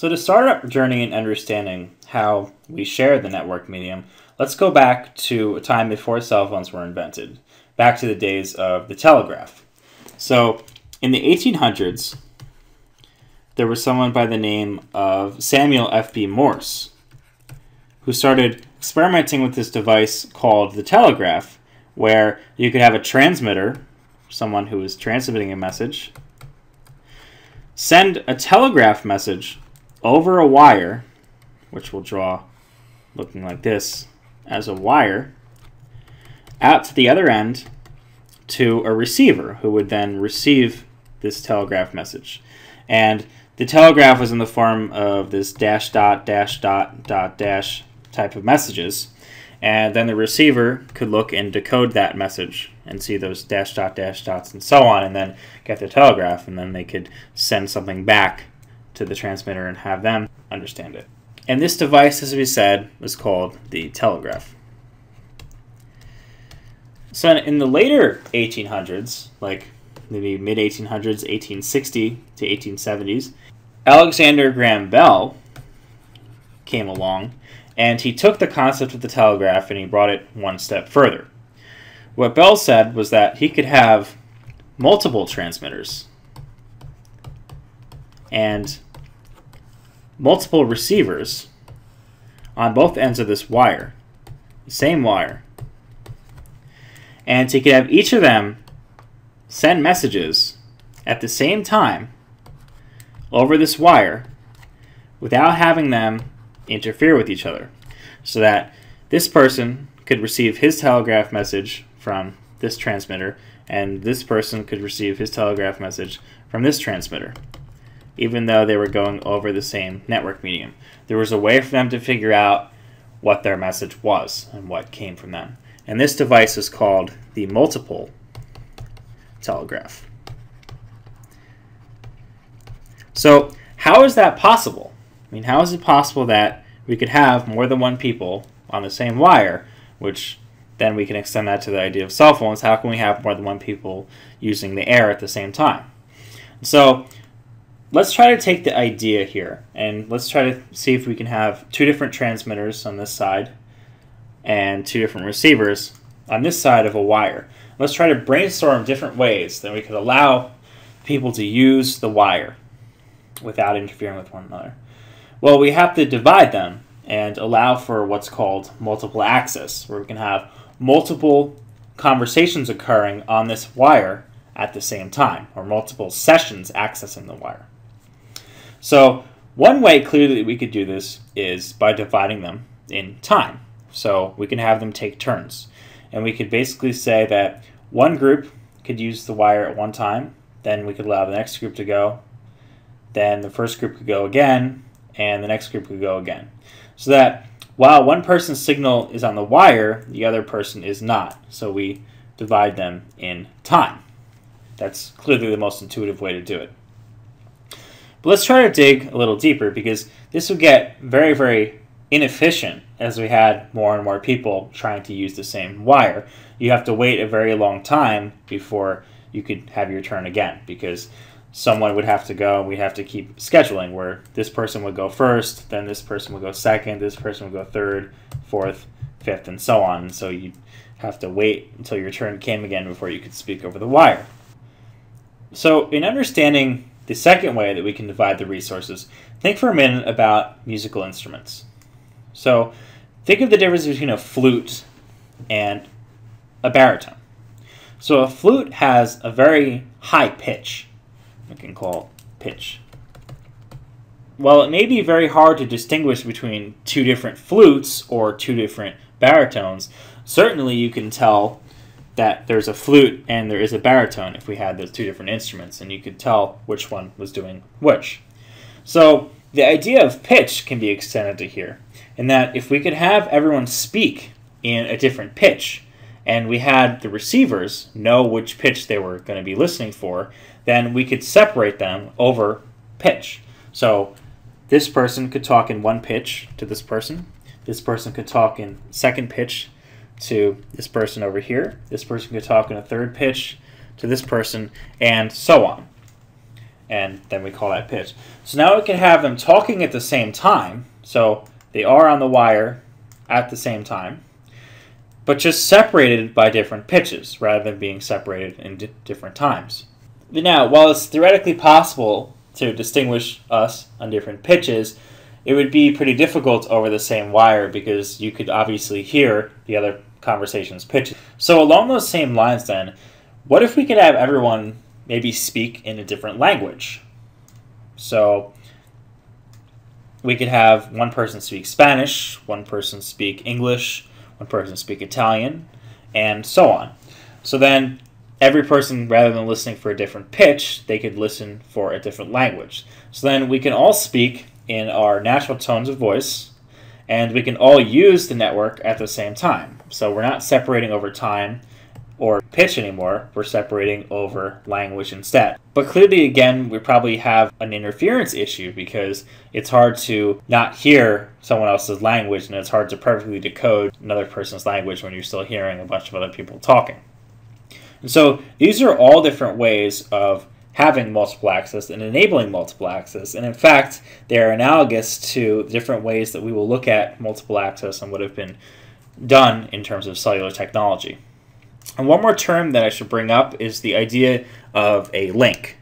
So to start our journey in understanding how we share the network medium, let's go back to a time before cell phones were invented, back to the days of the telegraph. So in the 1800s, there was someone by the name of Samuel F.B. Morse who started experimenting with this device called the telegraph, where you could have a transmitter, someone who is transmitting a message, send a telegraph message over a wire, which we'll draw looking like this as a wire, out to the other end to a receiver who would then receive this telegraph message. And the telegraph was in the form of this dash dot dash dot dot dash type of messages, and then the receiver could look and decode that message and see those dash dots and so on, and then get the telegraph, and then they could send something back to the transmitter and have them understand it. And this device, as we said, was called the telegraph. So in the later 1800s, like maybe mid-1800s, 1860 to 1870s, Alexander Graham Bell came along, and he took the concept of the telegraph and he brought it one step further. What Bell said was that he could have multiple transmitters and multiple receivers on both ends of this wire, the same wire. And he could have each of them send messages at the same time over this wire without having them interfere with each other, so that this person could receive his telegraph message from this transmitter and this person could receive his telegraph message from this transmitter, even though they were going over the same network medium. There was a way for them to figure out what their message was and what came from them. And this device is called the multiple telegraph. So how is that possible? I mean, how is it possible that we could have more than one people on the same wire, which then we can extend that to the idea of cell phones? How can we have more than one people using the air at the same time? So let's try to take the idea here, and let's try to see if we can have two different transmitters on this side and two different receivers on this side of a wire. Let's try to brainstorm different ways that we could allow people to use the wire without interfering with one another. Well, we have to divide them and allow for what's called multiple access, where we can have multiple conversations occurring on this wire at the same time, or multiple sessions accessing the wire. So one way clearly that we could do this is by dividing them in time. So we can have them take turns. And we could basically say that one group could use the wire at one time, then we could allow the next group to go, then the first group could go again, and the next group could go again. So that while one person's signal is on the wire, the other person is not. So we divide them in time. That's clearly the most intuitive way to do it. But let's try to dig a little deeper, because this would get very, very inefficient as we had more and more people trying to use the same wire. You have to wait a very long time before you could have your turn again, because someone would have to go, and we'd have to keep scheduling where this person would go first, then this person would go second, this person would go third, fourth, fifth, and so on. And so you'd have to wait until your turn came again before you could speak over the wire. So in understanding the second way that we can divide the resources, think for a minute about musical instruments. So think of the difference between a flute and a baritone. So a flute has a very high pitch. We can call pitch. While it may be very hard to distinguish between two different flutes or two different baritones, certainly you can tell that there's a flute and there is a baritone if we had those two different instruments, and you could tell which one was doing which. So the idea of pitch can be extended to here, in that if we could have everyone speak in a different pitch, and we had the receivers know which pitch they were going to be listening for, then we could separate them over pitch. So this person could talk in one pitch to this person could talk in second pitch to this person over here, this person could talk in a third pitch to this person, and so on. and then we call that pitch. So now we can have them talking at the same time, so they are on the wire at the same time, but just separated by different pitches rather than being separated in different times. Now, while it's theoretically possible to distinguish us on different pitches, it would be pretty difficult over the same wire because you could obviously hear the other conversation's pitches. So along those same lines then, what if we could have everyone maybe speak in a different language? So we could have one person speak Spanish, one person speak English, one person speak Italian, and so on. So then every person, rather than listening for a different pitch, they could listen for a different language. So then we can all speak in our natural tones of voice, and we can all use the network at the same time. So we're not separating over time or pitch anymore, we're separating over language instead. But clearly, again, we probably have an interference issue because it's hard to not hear someone else's language, and it's hard to perfectly decode another person's language when you're still hearing a bunch of other people talking. And so these are all different ways of having multiple access and enabling multiple access. And in fact, they are analogous to different ways that we will look at multiple access and what have been done in terms of cellular technology. And one more term that I should bring up is the idea of a link.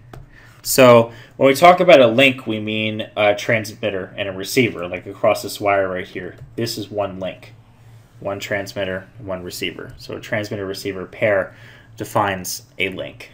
So when we talk about a link, we mean a transmitter and a receiver, like across this wire right here. This is one link, one transmitter, one receiver. So a transmitter-receiver pair defines a link.